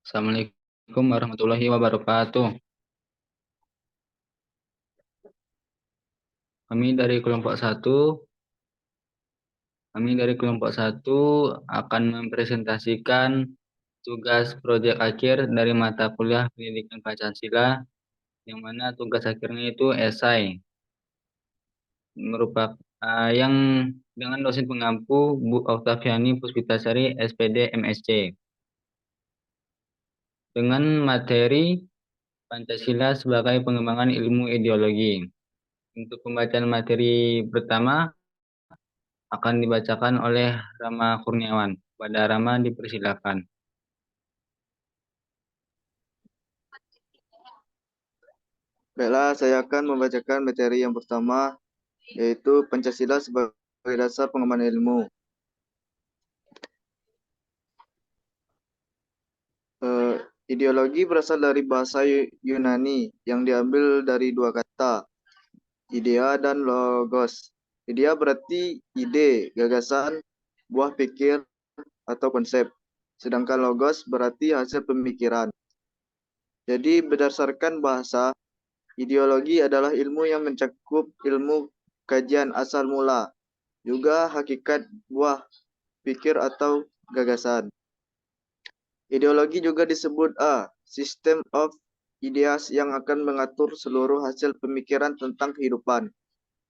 Assalamualaikum warahmatullahi wabarakatuh. Kami dari kelompok satu, akan mempresentasikan tugas proyek akhir dari mata kuliah Pendidikan Pancasila, yang mana tugas akhirnya itu esai, merupakan yang dengan dosen pengampu Bu Oktaviani Puspitasari, SPD, MSc, dengan materi Pancasila sebagai pengembangan ilmu ideologi. Untuk pembacaan materi pertama akan dibacakan oleh Rama Kurniawan. Pada Rama dipersilakan. Baiklah, saya akan membacakan materi yang pertama, yaitu Pancasila sebagai dasar pengembangan ilmu. Ideologi berasal dari bahasa Yunani yang diambil dari dua kata, idea dan logos. Idea berarti ide, gagasan, buah pikir, atau konsep. Sedangkan logos berarti hasil pemikiran. Jadi berdasarkan bahasa, ideologi adalah ilmu yang mencakup ilmu kajian asal mula, juga hakikat buah pikir atau gagasan. Ideologi juga disebut system of ideas yang akan mengatur seluruh hasil pemikiran tentang kehidupan,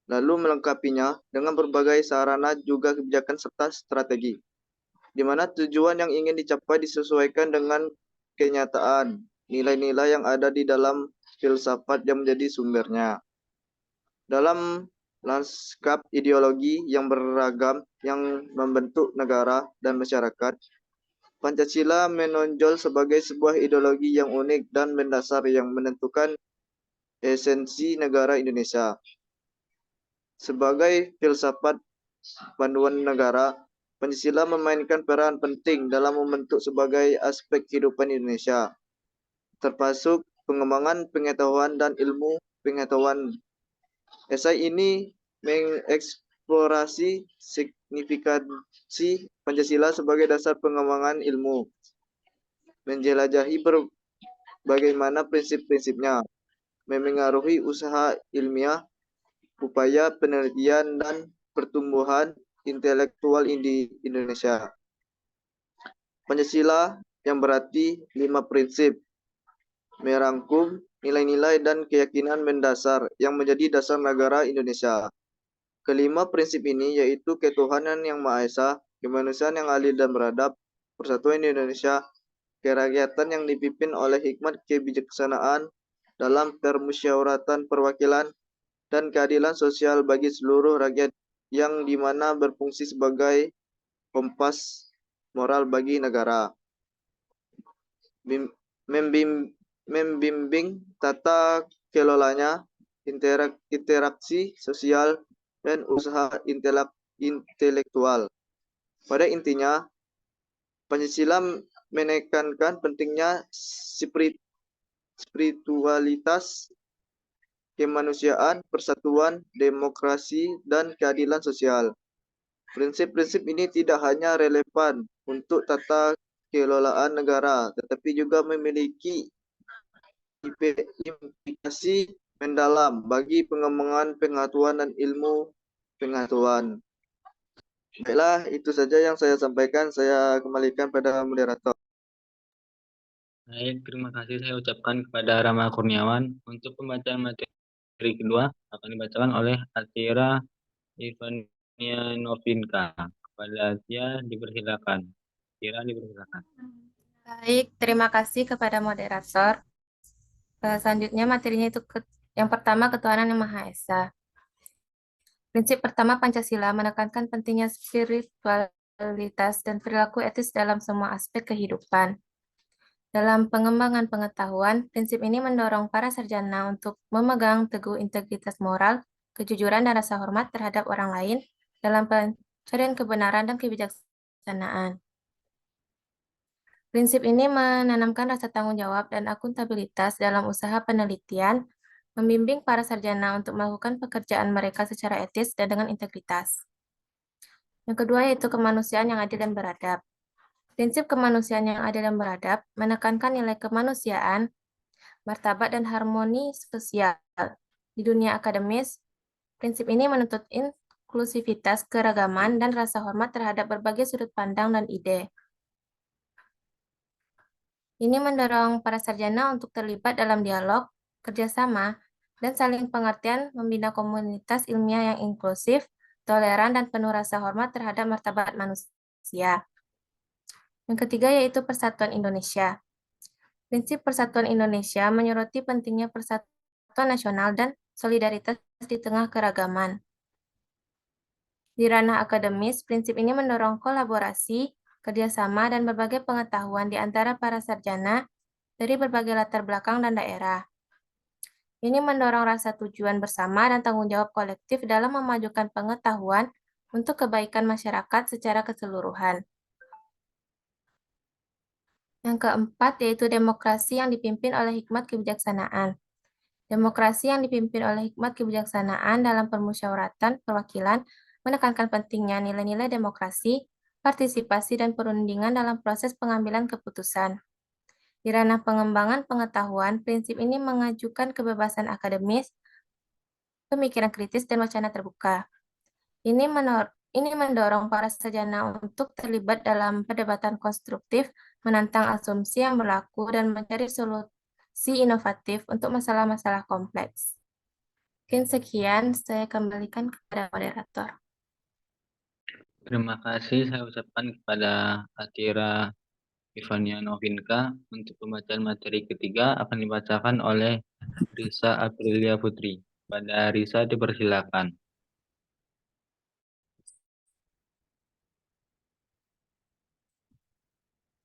lalu melengkapinya dengan berbagai sarana juga kebijakan serta strategi, di mana tujuan yang ingin dicapai disesuaikan dengan kenyataan, nilai-nilai yang ada di dalam filsafat yang menjadi sumbernya. Dalam lanskap ideologi yang beragam yang membentuk negara dan masyarakat, Pancasila menonjol sebagai sebuah ideologi yang unik dan mendasar yang menentukan esensi negara Indonesia. Sebagai filsafat panduan negara, Pancasila memainkan peran penting dalam membentuk sebagai aspek kehidupan Indonesia, termasuk pengembangan pengetahuan dan ilmu pengetahuan. Esai ini mengeksplorasi signifikansi Pancasila sebagai dasar pengembangan ilmu, menjelajahi bagaimana prinsip-prinsipnya memengaruhi usaha ilmiah, upaya penelitian, dan pertumbuhan intelektual di Indonesia. Pancasila yang berarti 5 prinsip, merangkum nilai-nilai dan keyakinan mendasar yang menjadi dasar negara Indonesia. Kelima prinsip ini yaitu ketuhanan yang Maha Esa, kemanusiaan yang adil dan beradab, persatuan Indonesia, kerakyatan yang dipimpin oleh hikmat kebijaksanaan dalam permusyawaratan perwakilan, dan keadilan sosial bagi seluruh rakyat yang dimana berfungsi sebagai kompas moral bagi negara. Membimbing tata kelolanya, interaksi sosial, dan usaha intelektual. Pada intinya, Pancasila menekankan pentingnya spiritualitas, kemanusiaan, persatuan, demokrasi, dan keadilan sosial. Prinsip-prinsip ini tidak hanya relevan untuk tata kelolaan negara, tetapi juga memiliki implikasi mendalam bagi pengembangan pengetahuan dan ilmu pengetahuan. Baiklah, itu saja yang saya sampaikan. Saya kembalikan pada moderator. Baik, terima kasih saya ucapkan kepada Rama Kurniawan. Untuk pembacaan materi kedua akan dibacakan oleh Atira Ivania Novinka. Kepada Atia dipersilakan. Atira dipersilakan. Baik, terima kasih kepada moderator. Selanjutnya materinya itu yang pertama, ketuhanan yang Maha Esa. Prinsip pertama Pancasila menekankan pentingnya spiritualitas dan perilaku etis dalam semua aspek kehidupan. Dalam pengembangan pengetahuan, prinsip ini mendorong para sarjana untuk memegang teguh integritas moral, kejujuran, dan rasa hormat terhadap orang lain dalam pencarian kebenaran dan kebijaksanaan. Prinsip ini menanamkan rasa tanggung jawab dan akuntabilitas dalam usaha penelitian, membimbing para sarjana untuk melakukan pekerjaan mereka secara etis dan dengan integritas. Yang kedua yaitu kemanusiaan yang adil dan beradab. Prinsip kemanusiaan yang adil dan beradab menekankan nilai kemanusiaan, martabat, dan harmoni sosial. Di dunia akademis, prinsip ini menuntut inklusivitas, keragaman, dan rasa hormat terhadap berbagai sudut pandang dan ide. Ini mendorong para sarjana untuk terlibat dalam dialog, kerjasama, dan saling pengertian membina komunitas ilmiah yang inklusif, toleran, dan penuh rasa hormat terhadap martabat manusia. Yang ketiga yaitu Persatuan Indonesia. Prinsip Persatuan Indonesia menyoroti pentingnya persatuan nasional dan solidaritas di tengah keragaman. Di ranah akademis, prinsip ini mendorong kolaborasi, kerjasama, dan berbagai pengetahuan di antara para sarjana dari berbagai latar belakang dan daerah. Ini mendorong rasa tujuan bersama dan tanggung jawab kolektif dalam memajukan pengetahuan untuk kebaikan masyarakat secara keseluruhan. Yang keempat yaitu demokrasi yang dipimpin oleh hikmat kebijaksanaan. Demokrasi yang dipimpin oleh hikmat kebijaksanaan dalam permusyawaratan perwakilan menekankan pentingnya nilai-nilai demokrasi, partisipasi, dan perundingan dalam proses pengambilan keputusan. Di ranah pengembangan pengetahuan, prinsip ini mengajukan kebebasan akademis, pemikiran kritis, dan wacana terbuka. Ini mendorong para sarjana untuk terlibat dalam perdebatan konstruktif, menantang asumsi yang berlaku, dan mencari solusi inovatif untuk masalah-masalah kompleks. Mungkin sekian, saya kembalikan kepada moderator. Terima kasih saya ucapkan kepada Atira Ivania Novinka. Untuk pembacaan materi ketiga akan dibacakan oleh Risa Aprilia Putri. Pada Risa dipersilakan.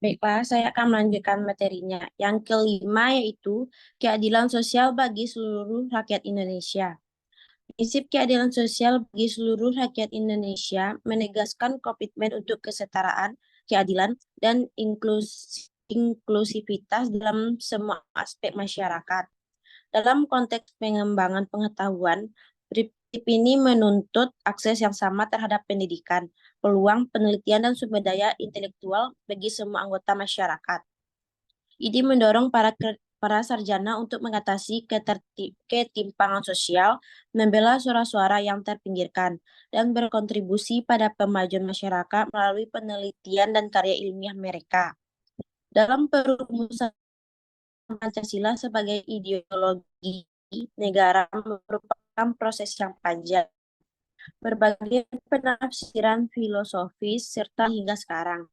Baiklah, saya akan melanjutkan materinya. Yang kelima yaitu keadilan sosial bagi seluruh rakyat Indonesia. Prinsip keadilan sosial bagi seluruh rakyat Indonesia menegaskan komitmen untuk kesetaraan, keadilan, dan inklusivitas dalam semua aspek masyarakat. Dalam konteks pengembangan pengetahuan, prinsip ini menuntut akses yang sama terhadap pendidikan, peluang penelitian, dan sumber daya intelektual bagi semua anggota masyarakat. Ini mendorong para sarjana untuk mengatasi ketimpangan sosial, membela suara-suara yang terpinggirkan, dan berkontribusi pada pemajuan masyarakat melalui penelitian dan karya ilmiah mereka. Dalam perumusan Pancasila sebagai ideologi negara merupakan proses yang panjang, berbagai penafsiran filosofis, serta hingga sekarang.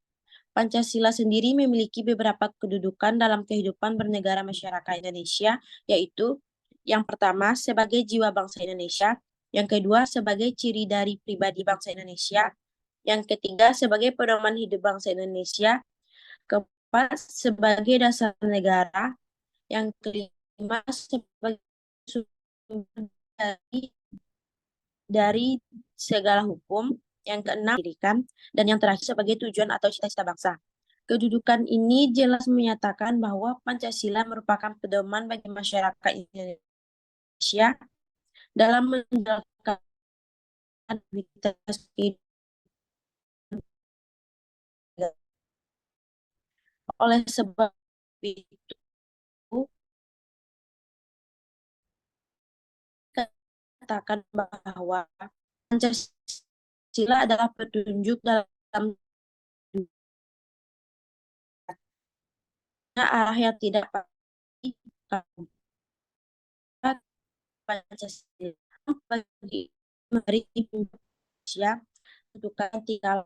Pancasila sendiri memiliki beberapa kedudukan dalam kehidupan bernegara masyarakat Indonesia, yaitu yang pertama sebagai jiwa bangsa Indonesia, yang kedua sebagai ciri dari pribadi bangsa Indonesia, yang ketiga sebagai pedoman hidup bangsa Indonesia, keempat sebagai dasar negara, yang kelima sebagai sumber dari segala hukum, yang keenam pendidikan, dan yang terakhir sebagai tujuan atau cita-cita bangsa. Kedudukan ini jelas menyatakan bahwa Pancasila merupakan pedoman bagi masyarakat Indonesia dalam menjalankan aktivitas kehidupan. Oleh sebab itu, katakan bahwa Pancasila adalah petunjuk dalam arah yang tidak pasti Pancasila bagi memberi Indonesia tentukan tingkah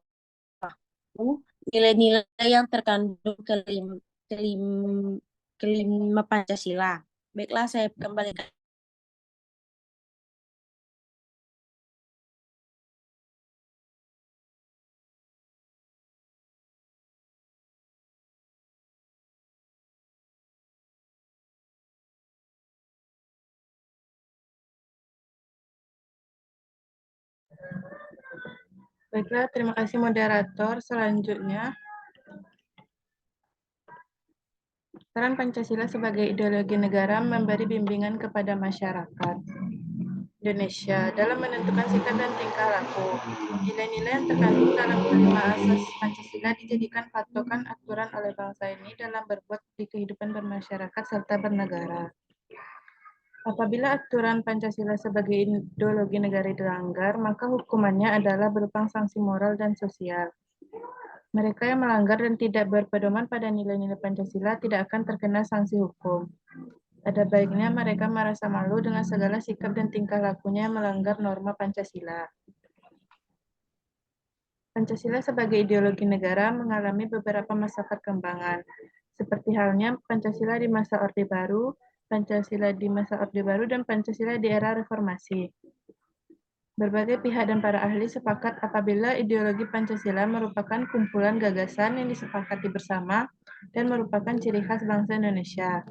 laku, nilai-nilai yang terkandung kelima Pancasila. Baiklah, saya kembalikan. Baiklah, terima kasih moderator. Selanjutnya, peran Pancasila sebagai ideologi negara memberi bimbingan kepada masyarakat. Indonesia dalam menentukan sikap dan tingkah laku. Nilai-nilai yang terkandung dalam kelima asas Pancasila dijadikan patokan aturan oleh bangsa ini dalam berbuat di kehidupan bermasyarakat serta bernegara. Apabila aturan Pancasila sebagai ideologi negara dilanggar, maka hukumannya adalah berupa sanksi moral dan sosial. Mereka yang melanggar dan tidak berpedoman pada nilai-nilai Pancasila tidak akan terkena sanksi hukum. Ada baiknya mereka merasa malu dengan segala sikap dan tingkah lakunya yang melanggar norma Pancasila. Pancasila sebagai ideologi negara mengalami beberapa masa perkembangan, seperti halnya Pancasila di masa Orde Baru, Pancasila di masa Orde Baru, dan Pancasila di era reformasi. Berbagai pihak dan para ahli sepakat apabila ideologi Pancasila merupakan kumpulan gagasan yang disepakati bersama dan merupakan ciri khas bangsa Indonesia.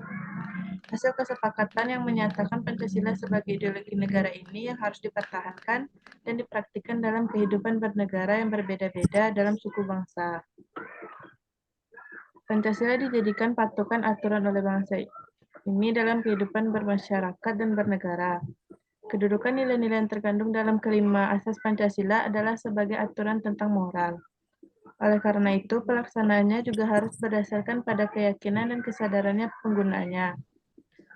Hasil kesepakatan yang menyatakan Pancasila sebagai ideologi negara ini yang harus dipertahankan dan dipraktikkan dalam kehidupan bernegara yang berbeda-beda dalam suku bangsa. Pancasila dijadikan patokan aturan oleh bangsa ini dalam kehidupan bermasyarakat dan bernegara. Kedudukan nilai-nilai yang terkandung dalam kelima asas Pancasila adalah sebagai aturan tentang moral. Oleh karena itu, pelaksanaannya juga harus berdasarkan pada keyakinan dan kesadarannya penggunanya.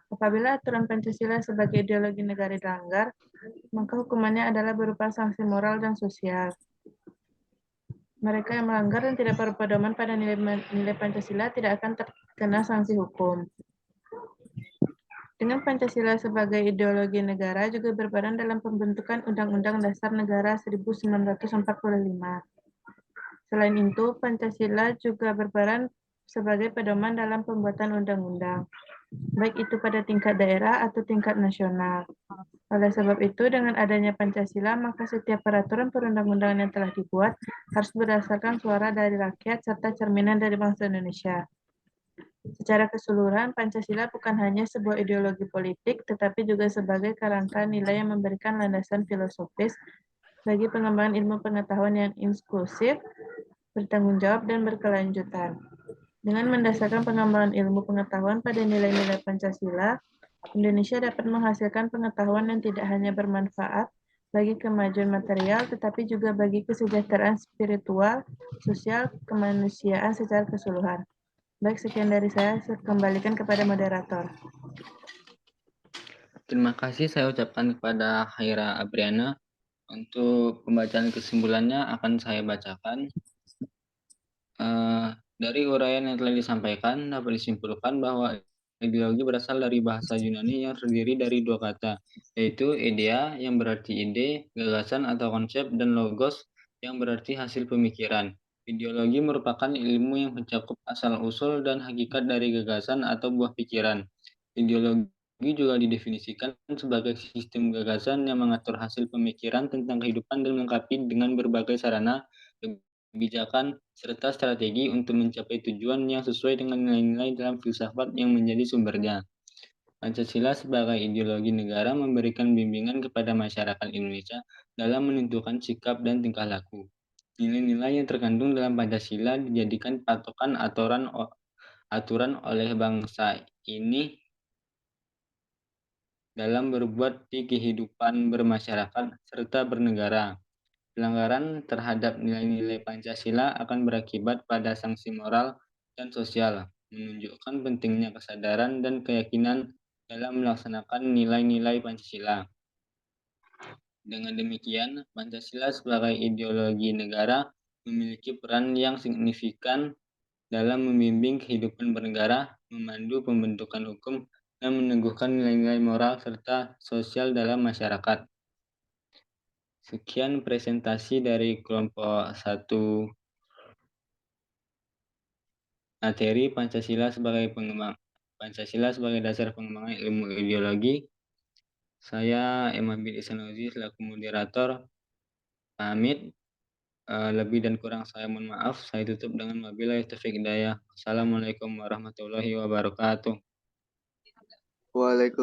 Apabila aturan Pancasila sebagai ideologi negara dilanggar, maka hukumannya adalah berupa sanksi moral dan sosial. Mereka yang melanggar dan tidak berpedoman pada nilai Pancasila tidak akan terkena sanksi hukum. Dengan Pancasila sebagai ideologi negara juga berperan dalam pembentukan Undang-Undang Dasar Negara 1945. Selain itu, Pancasila juga berperan sebagai pedoman dalam pembuatan undang-undang, baik itu pada tingkat daerah atau tingkat nasional. Oleh sebab itu, dengan adanya Pancasila, maka setiap peraturan perundang-undangan yang telah dibuat harus berdasarkan suara dari rakyat serta cerminan dari bangsa Indonesia. Secara keseluruhan, Pancasila bukan hanya sebuah ideologi politik, tetapi juga sebagai kerangka nilai yang memberikan landasan filosofis bagi pengembangan ilmu pengetahuan yang inklusif, bertanggung jawab, dan berkelanjutan. Dengan mendasarkan pengembangan ilmu pengetahuan pada nilai-nilai Pancasila, Indonesia dapat menghasilkan pengetahuan yang tidak hanya bermanfaat bagi kemajuan material, tetapi juga bagi kesejahteraan spiritual, sosial, kemanusiaan secara keseluruhan. Baik, sekian dari saya kembalikan kepada moderator. Terima kasih saya ucapkan kepada Haira Abriana. Untuk pembacaan kesimpulannya akan saya bacakan. Dari uraian yang telah disampaikan dapat disimpulkan bahwa ideologi berasal dari bahasa Yunani yang terdiri dari dua kata, yaitu idea yang berarti ide, gagasan atau konsep, dan logos yang berarti hasil pemikiran. Ideologi merupakan ilmu yang mencakup asal-usul dan hakikat dari gagasan atau buah pikiran. Ideologi juga didefinisikan sebagai sistem gagasan yang mengatur hasil pemikiran tentang kehidupan dan melengkapi dengan berbagai sarana, kebijakan, serta strategi untuk mencapai tujuan yang sesuai dengan nilai-nilai dalam filsafat yang menjadi sumbernya. Pancasila sebagai ideologi negara memberikan bimbingan kepada masyarakat Indonesia dalam menentukan sikap dan tingkah laku. Nilai-nilai yang terkandung dalam Pancasila dijadikan patokan aturan oleh bangsa ini dalam berbuat di kehidupan bermasyarakat serta bernegara. Pelanggaran terhadap nilai-nilai Pancasila akan berakibat pada sanksi moral dan sosial, menunjukkan pentingnya kesadaran dan keyakinan dalam melaksanakan nilai-nilai Pancasila. Dengan demikian, Pancasila sebagai ideologi negara memiliki peran yang signifikan dalam membimbing kehidupan bernegara, memandu pembentukan hukum, dan meneguhkan nilai-nilai moral serta sosial dalam masyarakat. Sekian presentasi dari kelompok 1 materi Pancasila sebagai dasar pengembangan ilmu ideologi. Saya Imam bin Ihsanuddin selaku moderator pamit. Lebih dan kurang saya mohon maaf. Saya tutup dengan wabillahi taufiq hidayah. Assalamualaikum warahmatullahi wabarakatuh. Waalaikumsalam.